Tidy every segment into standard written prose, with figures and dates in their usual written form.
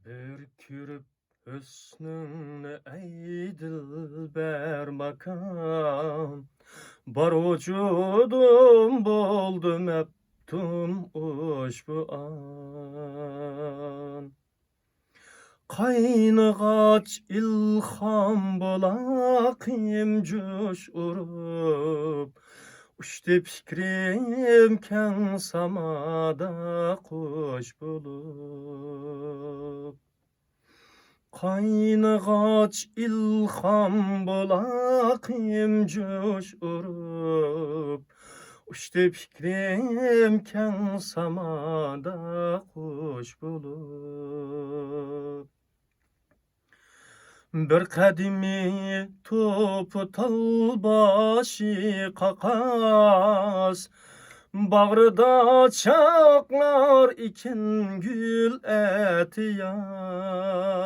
Bir kürüp hüsnüne ey dilber makam. Bar vücudum boldum heptum uşbu an. Kaynıgaç ilham bulakım cuş urup. Uçtu fikrim ken samada kuş bulup. Kaynıgaç ilham bulakım cuş urup. Uçtu fikrim ken samada kuş bulup. Bir kadimi topu tal başı kakas. Bağrıda çaklar ikin gül eti yaz.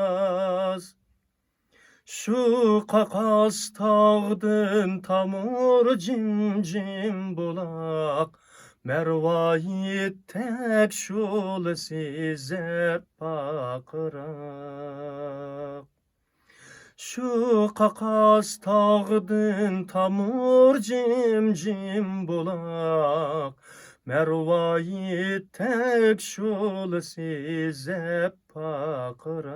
Şu kakas tağdın tamur cim bulak. Mervayit tek şul size bakırak. Şu kakas tağdın tamur cim bulak. Mervayit tek şul size bakırak.